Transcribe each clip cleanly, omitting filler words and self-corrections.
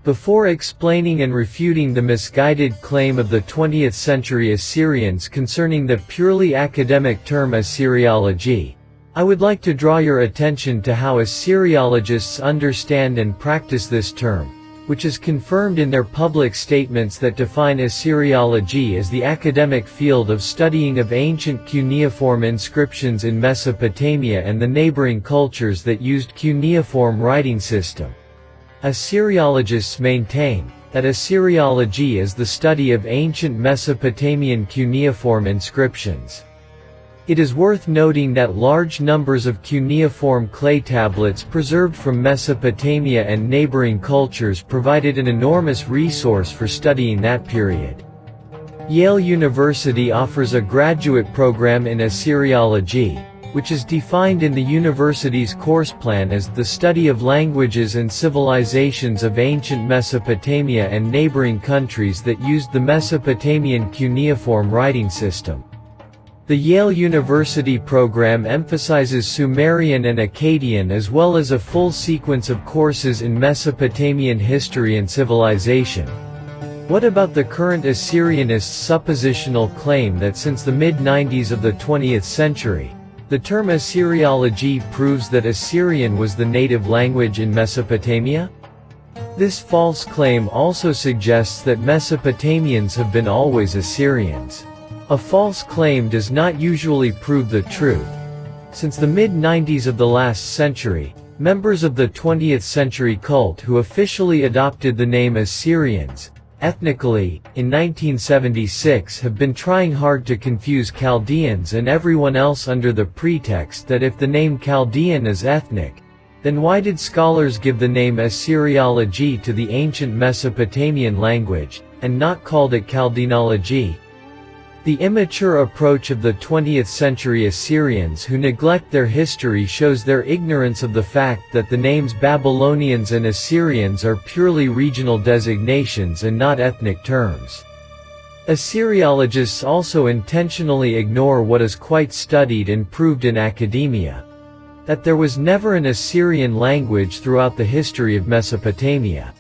Before explaining and refuting the misguided claim of the 20th century Assyrians concerning the purely academic term Assyriology, I would like to draw your attention to how Assyriologists understand and practice this term, which is confirmed in their public statements that define Assyriology as the academic field of studying of ancient cuneiform inscriptions in Mesopotamia and the neighboring cultures that used cuneiform writing system. Assyriologists maintain that Assyriology is the study of ancient Mesopotamian cuneiform inscriptions. It is worth noting that large numbers of cuneiform clay tablets preserved from Mesopotamia and neighboring cultures provided an enormous resource for studying that period. Yale University offers a graduate program in Assyriology, which is defined in the university's course plan as the study of languages and civilizations of ancient Mesopotamia and neighboring countries that used the Mesopotamian cuneiform writing system. The Yale University program emphasizes Sumerian and Akkadian as well as a full sequence of courses in Mesopotamian history and civilization. What about the current Assyrianists' suppositional claim that since the mid-90s of the 20th century, the term Assyriology proves that Assyrian was the native language in Mesopotamia? This false claim also suggests that Mesopotamians have been always Assyrians. A false claim does not usually prove the truth. Since the mid-90s of the last century, members of the 20th century cult who officially adopted the name Assyrians, ethnically, in 1976 have been trying hard to confuse Chaldeans and everyone else under the pretext that if the name Chaldean is ethnic, then why did scholars give the name Assyriology to the ancient Mesopotamian language, and not called it Chaldeanology? The immature approach of the 20th century Assyrians who neglect their history shows their ignorance of the fact that the names Babylonians and Assyrians are purely regional designations and not ethnic terms. Assyriologists also intentionally ignore what is quite studied and proved in academia: that there was never an Assyrian language throughout the history of Mesopotamia.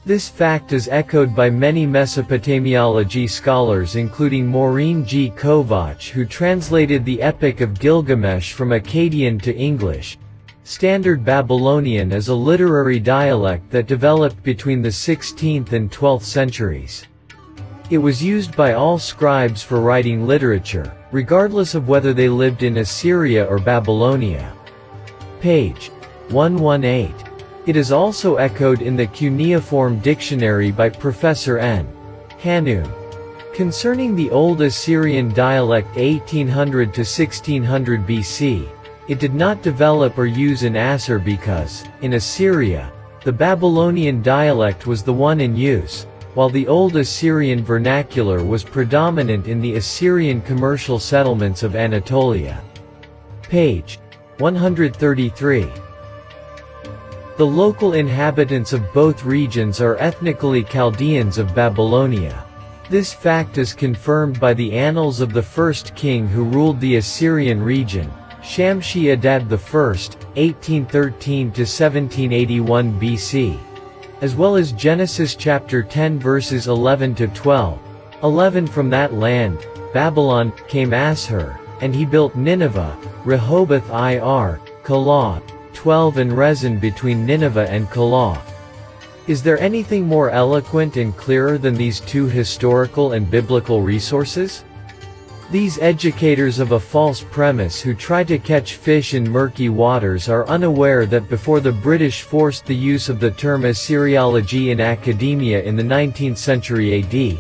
This fact is echoed by many Mesopotamiology scholars including Maureen G. Kovach, who translated the Epic of Gilgamesh from Akkadian to English. Standard Babylonian is a literary dialect that developed between the 16th and 12th centuries. It was used by all scribes for writing literature, regardless of whether they lived in Assyria or Babylonia. Page 118. It is also echoed in the Cuneiform Dictionary by Professor N. Hanoum. Concerning the Old Assyrian dialect 1800 to 1600 BC, it did not develop or use in Assur because, in Assyria, the Babylonian dialect was the one in use, while the Old Assyrian vernacular was predominant in the Assyrian commercial settlements of Anatolia. Page 133. The local inhabitants of both regions are ethnically Chaldeans of Babylonia. This fact is confirmed by the annals of the first king who ruled the Assyrian region, Shamshi-Adad I, 1813 to 1781 BC, as well as Genesis chapter 10 verses 11 to 12. 11 From that land, Babylon, came Ashur, and he built Nineveh, Rehoboth Ir, Calah. 12 and Rezin between Nineveh and Calah. Is there anything more eloquent and clearer than these two historical and biblical resources? These educators of a false premise who try to catch fish in murky waters are unaware that before the British forced the use of the term Assyriology in academia in the 19th century AD,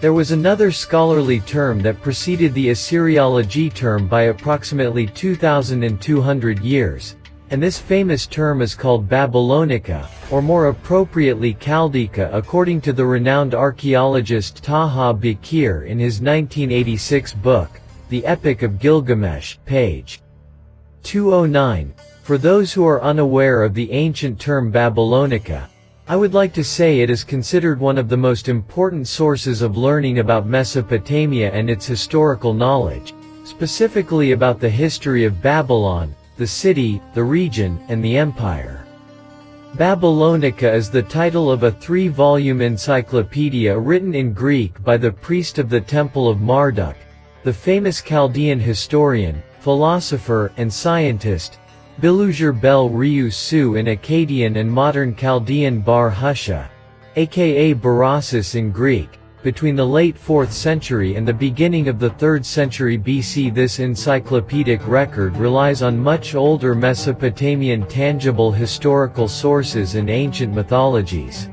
there was another scholarly term that preceded the Assyriology term by approximately 2,200 years, and this famous term is called Babylonica, or more appropriately Chaldaica, according to the renowned archaeologist Taha Bakir in his 1986 book, The Epic of Gilgamesh, page 209. For those who are unaware of the ancient term Babylonica, I would like to say it is considered one of the most important sources of learning about Mesopotamia and its historical knowledge, specifically about the history of Babylon, the city, the region, and the empire. Babylonica is the title of a 3-volume encyclopedia written in Greek by the priest of the Temple of Marduk, the famous Chaldean historian, philosopher, and scientist, Biluzur Bel Riu Su in Akkadian and modern Chaldean Bar Husha, aka Berossus in Greek, between the late 4th century and the beginning of the 3rd century BC. This encyclopedic record relies on much older Mesopotamian tangible historical sources and ancient mythologies.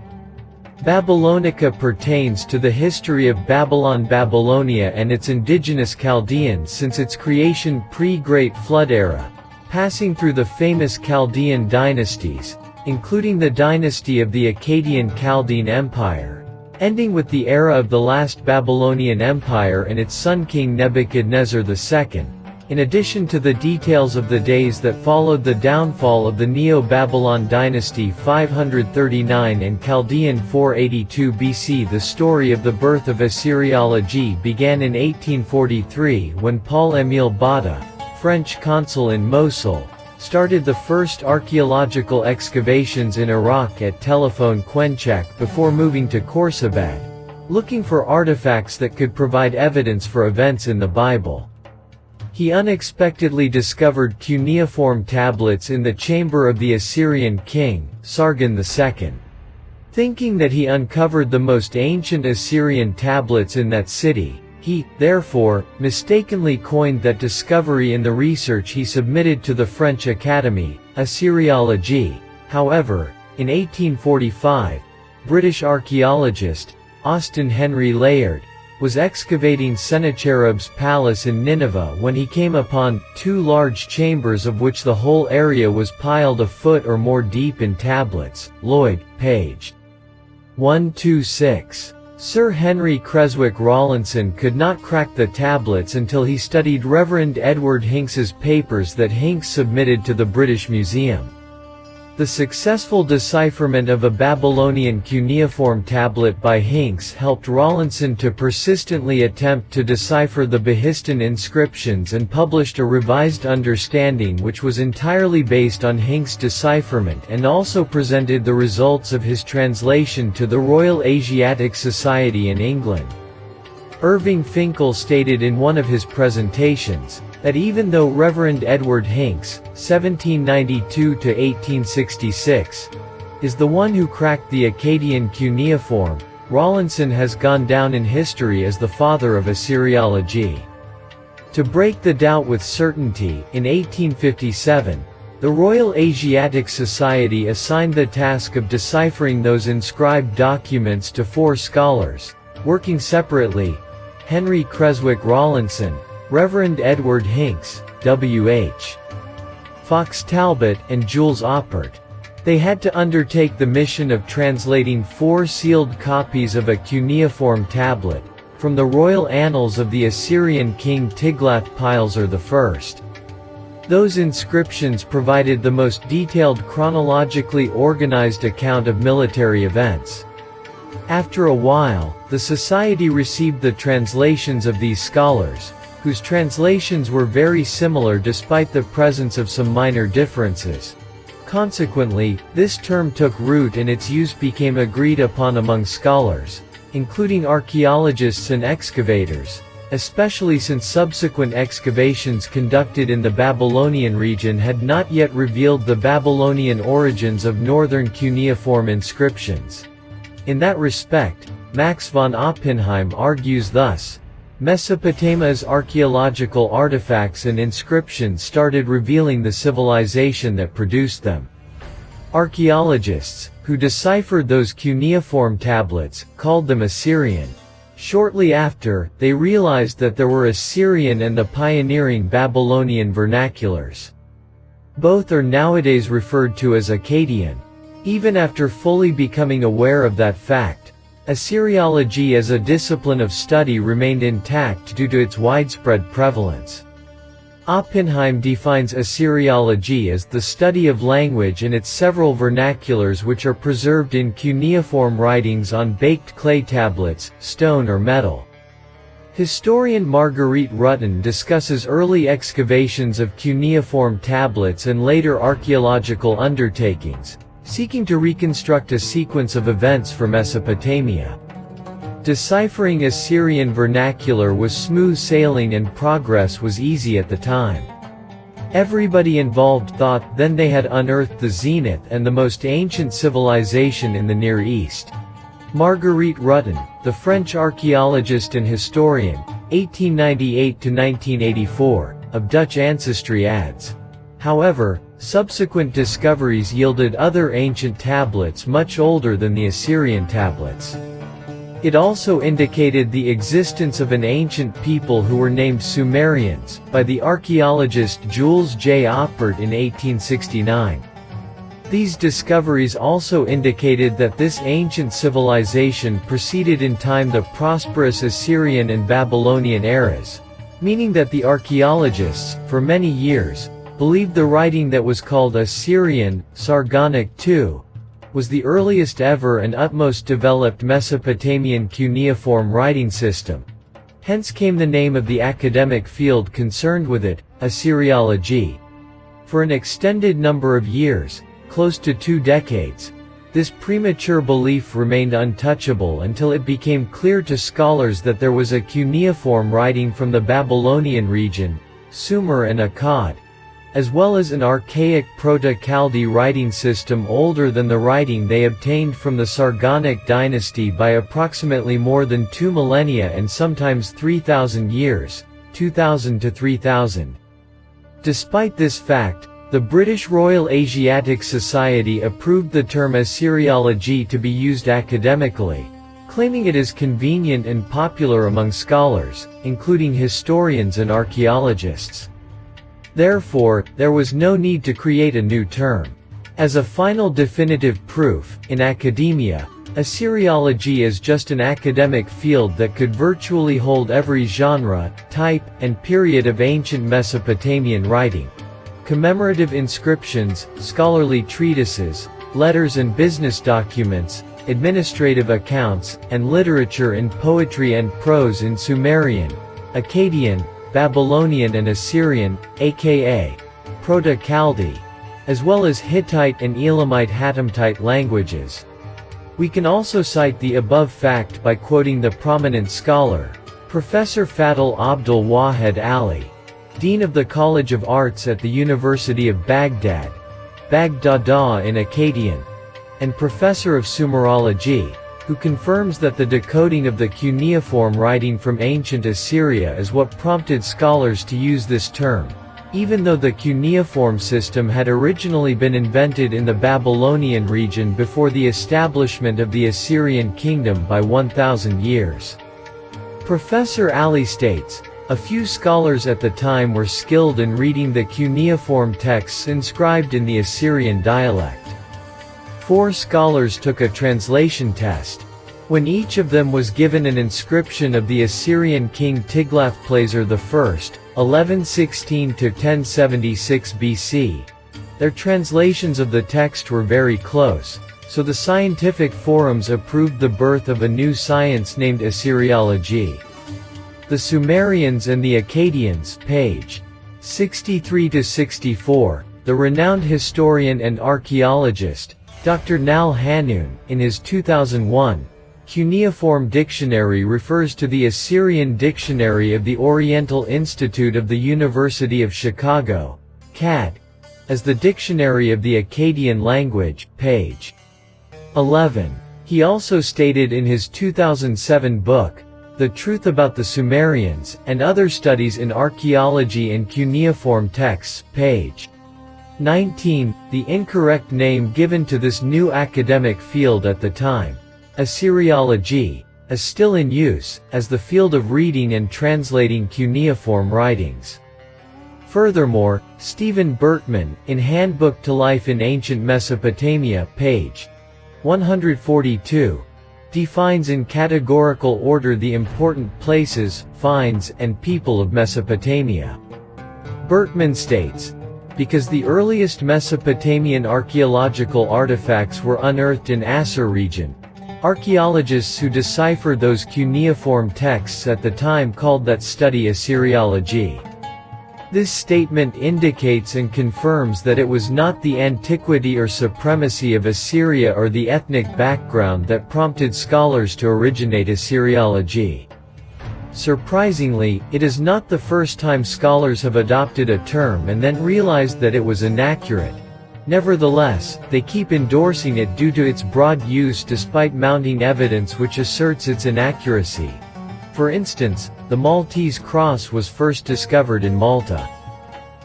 Babylonica pertains to the history of Babylon, Babylonia, and its indigenous Chaldeans since its creation pre-Great Flood era, passing through the famous Chaldean dynasties, including the dynasty of the Akkadian Chaldean Empire, ending with the era of the last Babylonian Empire and its son King Nebuchadnezzar II, in addition to the details of the days that followed the downfall of the Neo-Babylon dynasty 539 and Chaldean 482 BC. The story of the birth of Assyriology began in 1843 when Paul-Émile Botta, French consul in Mosul, started the first archaeological excavations in Iraq at Telephone Quenchak before moving to Khorsabad, looking for artifacts that could provide evidence for events in the Bible. He unexpectedly discovered cuneiform tablets in the chamber of the Assyrian king, Sargon II. Thinking that he uncovered the most ancient Assyrian tablets in that city, he, therefore, mistakenly coined that discovery in the research he submitted to the French Academy, Assyriology. However, in 1845, British archaeologist, Austin Henry Layard, was excavating Sennacherib's palace in Nineveh when he came upon 2 large chambers of which the whole area was piled a foot or more deep in tablets. Lloyd, page 126. Sir Henry Creswick Rawlinson could not crack the tablets until he studied Reverend Edward Hinks's papers that Hinks submitted to the British Museum. The successful decipherment of a Babylonian cuneiform tablet by Hinks helped Rawlinson to persistently attempt to decipher the Behistun inscriptions and published a revised understanding which was entirely based on Hinks' decipherment and also presented the results of his translation to the Royal Asiatic Society in England. Irving Finkel stated in one of his presentations, that even though Reverend Edward Hinks, 1792–1866, is the one who cracked the Akkadian cuneiform, Rawlinson has gone down in history as the father of Assyriology. To break the doubt with certainty, in 1857, the Royal Asiatic Society assigned the task of deciphering those inscribed documents to 4 scholars, working separately: Henry Creswick Rawlinson, Reverend Edward Hinks, W.H. Fox Talbot, and Jules Oppert. They had to undertake the mission of translating 4 sealed copies of a cuneiform tablet, from the royal annals of the Assyrian king Tiglath-Pileser I. Those inscriptions provided the most detailed chronologically organized account of military events. After a while, the society received the translations of these scholars, whose translations were very similar despite the presence of some minor differences. Consequently, this term took root and its use became agreed upon among scholars, including archaeologists and excavators, especially since subsequent excavations conducted in the Babylonian region had not yet revealed the Babylonian origins of northern cuneiform inscriptions. In that respect, Max von Oppenheim argues thus: Mesopotamia's archaeological artifacts and inscriptions started revealing the civilization that produced them. Archaeologists, who deciphered those cuneiform tablets, called them Assyrian. Shortly after, they realized that there were Assyrian and the pioneering Babylonian vernaculars. Both are nowadays referred to as Akkadian. Even after fully becoming aware of that fact, Assyriology as a discipline of study remained intact due to its widespread prevalence. Oppenheim defines Assyriology as the study of language and its several vernaculars which are preserved in cuneiform writings on baked clay tablets, stone or metal. Historian Marguerite Rutten discusses early excavations of cuneiform tablets and later archaeological undertakings, seeking to reconstruct a sequence of events for Mesopotamia. Deciphering Assyrian vernacular was smooth sailing and progress was easy at the time. Everybody involved thought then they had unearthed the zenith and the most ancient civilization in the Near East. Marguerite Rutten, the French archaeologist and historian, 1898 to 1984, of Dutch ancestry adds. However, subsequent discoveries yielded other ancient tablets much older than the Assyrian tablets. It also indicated the existence of an ancient people who were named Sumerians, by the archaeologist Jules J. Oppert in 1869. These discoveries also indicated that this ancient civilization preceded in time the prosperous Assyrian and Babylonian eras, meaning that the archaeologists, for many years, believed the writing that was called Assyrian, Sargonic II, was the earliest ever and utmost developed Mesopotamian cuneiform writing system. Hence came the name of the academic field concerned with it, Assyriology. For an extended number of years, close to 2 decades, this premature belief remained untouchable until it became clear to scholars that there was a cuneiform writing from the Babylonian region, Sumer and Akkad, as well as an archaic Proto-Chaldee writing system older than the writing they obtained from the Sargonic dynasty by approximately more than 2 millennia and sometimes 3,000 years, 2000 to 3000. Despite this fact, the British Royal Asiatic Society approved the term Assyriology to be used academically, claiming it is convenient and popular among scholars, including historians and archaeologists. Therefore, there was no need to create a new term. As a final definitive proof, in academia, Assyriology is just an academic field that could virtually hold every genre, type, and period of ancient Mesopotamian writing. Commemorative inscriptions, scholarly treatises, letters and business documents, administrative accounts, and literature in poetry and prose in Sumerian, Akkadian, Babylonian and Assyrian, aka Proto-Chaldee, as well as Hittite and Elamite Hattamite languages. We can also cite the above fact by quoting the prominent scholar, Professor Fadl Abdul Wahed Ali, Dean of the College of Arts at the University of Baghdad, Baghdada in Akkadian, and Professor of Sumerology, who confirms that the decoding of the cuneiform writing from ancient Assyria is what prompted scholars to use this term, even though the cuneiform system had originally been invented in the Babylonian region before the establishment of the Assyrian kingdom by 1,000 years. Professor Ali states, a few scholars at the time were skilled in reading the cuneiform texts inscribed in the Assyrian dialect. 4 scholars took a translation test. When each of them was given an inscription of the Assyrian king Tiglath-Pileser I, 1116 to 1076 BC, their translations of the text were very close, so the scientific forums approved the birth of a new science named Assyriology. The Sumerians and the Akkadians, page 63 to 64, the renowned historian and archaeologist, Dr. Nal Hanoun, in his 2001 Cuneiform dictionary refers to the Assyrian Dictionary of the Oriental Institute of the University of Chicago, CAD, as the Dictionary of the Akkadian Language, page 11. He also stated in his 2007 book, The Truth About the Sumerians, and Other Studies in Archaeology and Cuneiform Texts, page 19, the incorrect name given to this new academic field at the time, Assyriology, is still in use, as the field of reading and translating cuneiform writings. Furthermore, Stephen Bertman, in Handbook to Life in Ancient Mesopotamia, page 142, defines in categorical order the important places, finds, and people of Mesopotamia. Bertman states, because the earliest Mesopotamian archaeological artifacts were unearthed in Assur region, archaeologists who deciphered those cuneiform texts at the time called that study Assyriology. This statement indicates and confirms that it was not the antiquity or supremacy of Assyria or the ethnic background that prompted scholars to originate Assyriology. Surprisingly, it is not the first time scholars have adopted a term and then realized that it was inaccurate. Nevertheless, they keep endorsing it due to its broad use despite mounting evidence which asserts its inaccuracy. For instance, the Maltese cross was first discovered in Malta.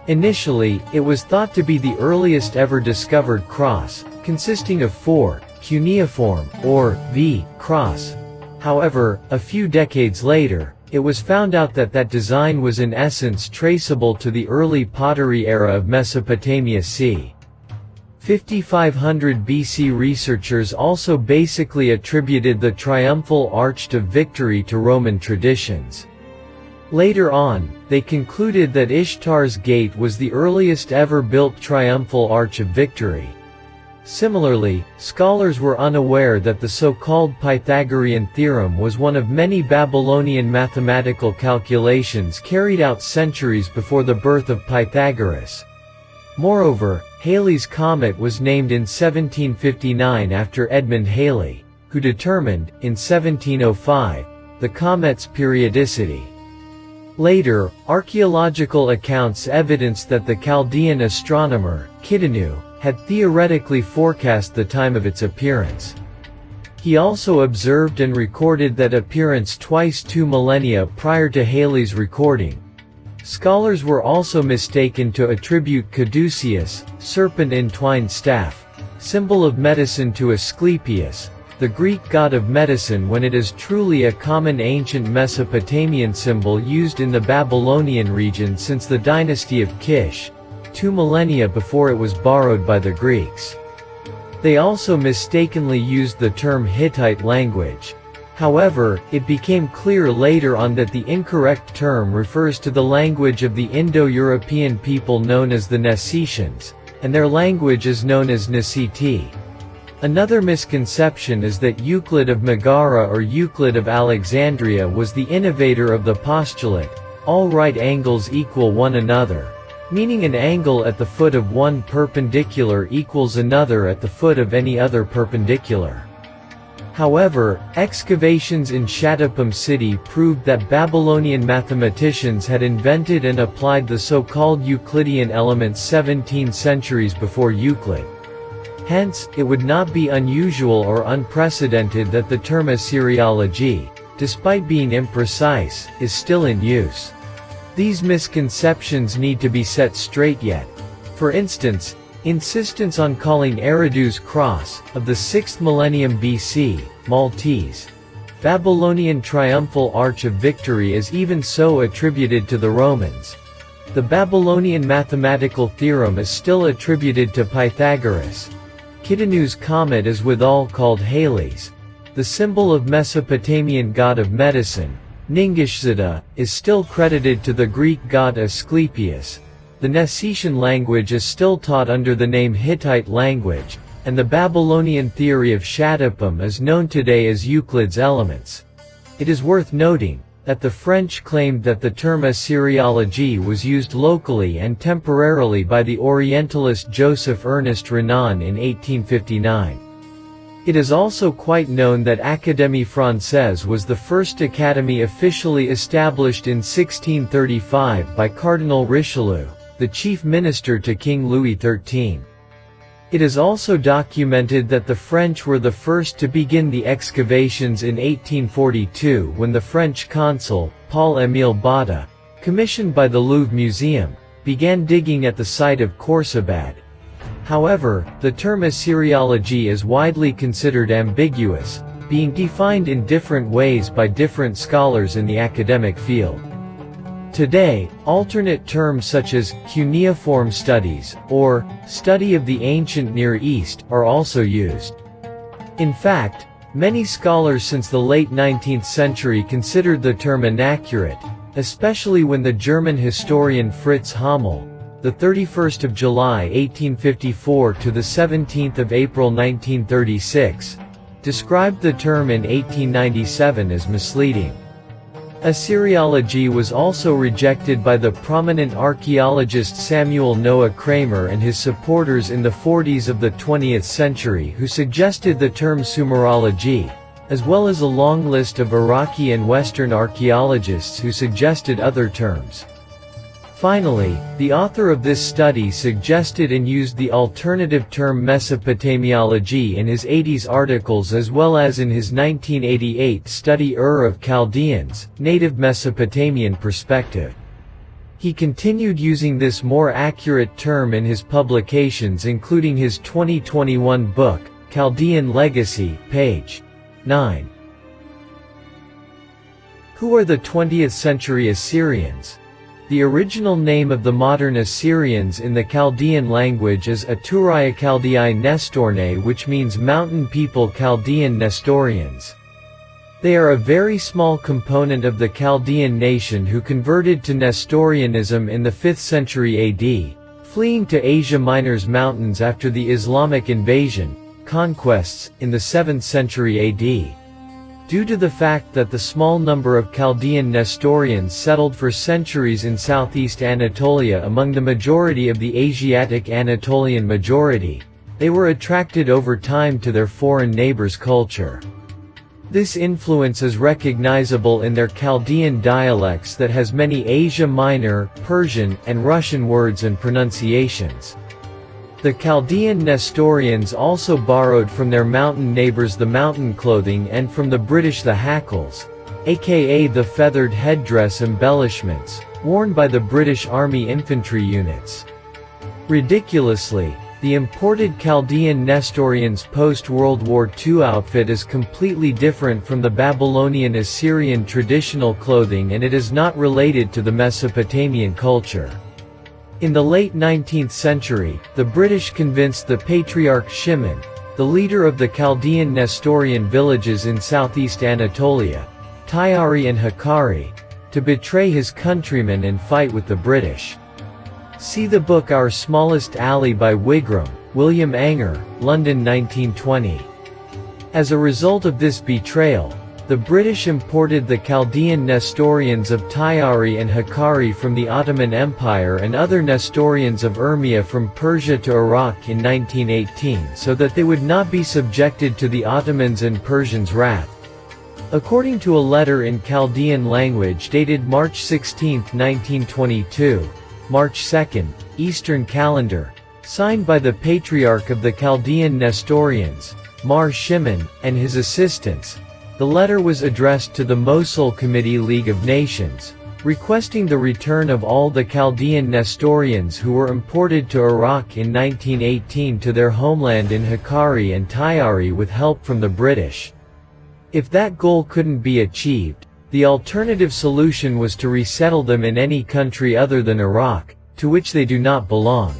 Initially, it was thought to be the earliest ever discovered cross, consisting of 4, cuneiform, or V, cross. However, a few decades later, it was found out that that design was in essence traceable to the early pottery era of Mesopotamia c. 5500 BC. Researchers also basically attributed the triumphal arch of victory to Roman traditions. Later on, they concluded that Ishtar's gate was the earliest ever built triumphal arch of victory. Similarly, scholars were unaware that the so-called Pythagorean theorem was one of many Babylonian mathematical calculations carried out centuries before the birth of Pythagoras. Moreover, Halley's Comet was named in 1759 after Edmund Halley, who determined, in 1705, the comet's periodicity. Later, archaeological accounts evidenced that the Chaldean astronomer, Kidanu, had theoretically forecast the time of its appearance. He also observed and recorded that appearance twice 2 millennia prior to Halley's recording. Scholars were also mistaken to attribute caduceus, serpent-entwined staff, symbol of medicine, to Asclepius, the Greek god of medicine, when it is truly a common ancient Mesopotamian symbol used in the Babylonian region since the dynasty of Kish, 2 millennia before it was borrowed by the Greeks. They also mistakenly used the term Hittite language. However, it became clear later on that the incorrect term refers to the language of the Indo-European people known as the Nesetians, and their language is known as Neseti. Another misconception is that Euclid of Megara or Euclid of Alexandria was the innovator of the postulate, all right angles equal one another, meaning an angle at the foot of one perpendicular equals another at the foot of any other perpendicular. However, excavations in Shatapum city proved that Babylonian mathematicians had invented and applied the so-called Euclidean elements 17 centuries before Euclid. Hence, it would not be unusual or unprecedented that the term Assyriology, despite being imprecise, is still in use. These misconceptions need to be set straight yet. For instance, insistence on calling Eridu's cross, of the 6th millennium BC, Maltese, Babylonian triumphal arch of victory is even so attributed to the Romans. The Babylonian mathematical theorem is still attributed to Pythagoras. Kidanu's comet is withal called Halley's. The symbol of Mesopotamian god of medicine, Ningishzida, is still credited to the Greek god Asclepius. The Nesetian language is still taught under the name Hittite language, and the Babylonian theory of Shatapum is known today as Euclid's Elements. It is worth noting that the French claimed that the term Assyriology was used locally and temporarily by the Orientalist Joseph Ernest Renan in 1859. It is also quite known that Académie Française was the first academy officially established in 1635 by Cardinal Richelieu, the chief minister to King Louis XIII. It is also documented that the French were the first to begin the excavations in 1842 when the French consul, Paul-Émile Botta, commissioned by the Louvre Museum, began digging at the site of Khorsabad. However, the term Assyriology is widely considered ambiguous, being defined in different ways by different scholars in the academic field. Today, alternate terms such as cuneiform studies, or study of the ancient Near East, are also used. In fact, many scholars since the late 19th century considered the term inaccurate, especially when the German historian Fritz Hammel, the 31st of July 1854 to the 17th of April 1936, described the term in 1897 as misleading. Assyriology was also rejected by the prominent archaeologist Samuel Noah Kramer and his supporters in the 40s of the 20th century, who suggested the term Sumerology, as well as a long list of Iraqi and Western archaeologists who suggested other terms. Finally, the author of this study suggested and used the alternative term Mesopotamiology in his 80s articles as well as in his 1988 study of Chaldeans, Native Mesopotamian Perspective. He continued using this more accurate term in his publications, including his 2021 book, Chaldean Legacy, page 9. Who are the 20th century Assyrians? The original name of the modern Assyrians in the Chaldean language is Aturaya Chaldei Nestorne, which means mountain people. Chaldean Nestorians. They are a very small component of the Chaldean nation who converted to Nestorianism in the 5th century AD, fleeing to Asia Minor's mountains after the Islamic invasion, conquests, in the 7th century AD. Due to the fact that the small number of Chaldean Nestorians settled for centuries in southeast Anatolia among the majority of the Asiatic Anatolian majority, they were attracted over time to their foreign neighbors' culture. This influence is recognizable in their Chaldean dialects that has many Asia Minor, Persian, and Russian words and pronunciations. The Chaldean Nestorians also borrowed from their mountain neighbors the mountain clothing and from the British the hackles, aka the feathered headdress embellishments, worn by the British Army infantry units. Ridiculously, the imported Chaldean Nestorians' post-World War II outfit is completely different from the Babylonian Assyrian traditional clothing, and it is not related to the Mesopotamian culture. In the late 19th century, the British convinced the Patriarch Shimon, the leader of the Chaldean Nestorian villages in southeast Anatolia, Tyari and Hakkari, to betray his countrymen and fight with the British. See the book Our Smallest Alley by Wigram, William Anger, London 1920. As a result of this betrayal, the British imported the Chaldean Nestorians of Tyari and Hakkari from the Ottoman Empire and other Nestorians of Urmia from Persia to Iraq in 1918 so that they would not be subjected to the Ottomans and Persians' wrath. According to a letter in Chaldean language dated March 16, 1922, March 2, Eastern Calendar, signed by the Patriarch of the Chaldean Nestorians, Mar Shimon, and his assistants, the letter was addressed to the Mosul Committee League of Nations, requesting the return of all the Chaldean Nestorians who were imported to Iraq in 1918 to their homeland in Hakkari and Tyari with help from the British. If that goal couldn't be achieved, the alternative solution was to resettle them in any country other than Iraq, to which they do not belong.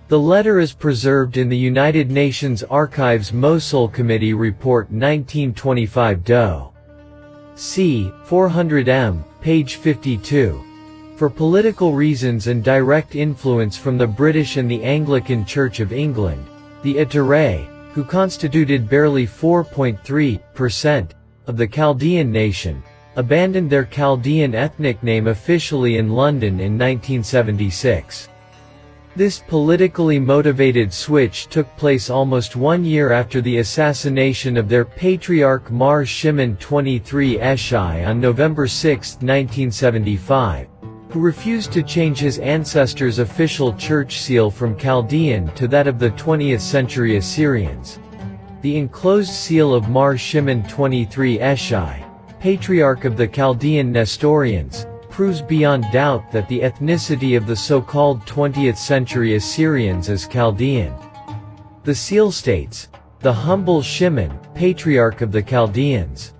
The letter is preserved in the United Nations Archives Mosul Committee Report 1925 Do. C. 400m, page 52. For political reasons and direct influence from the British and the Anglican Church of England, the Ataray, who constituted barely 4.3% of the Chaldean nation, abandoned their Chaldean ethnic name officially in London in 1976. This politically motivated switch took place almost 1 year after the assassination of their patriarch Mar Shimon XXIII Eshai on November 6, 1975, who refused to change his ancestors' official church seal from Chaldean to that of the 20th century Assyrians. The enclosed seal of Mar Shimon XXIII Eshai, patriarch of the Chaldean Nestorians, proves beyond doubt that the ethnicity of the so-called 20th century Assyrians is Chaldean. The seal states, "The humble Shimon, patriarch of the Chaldeans."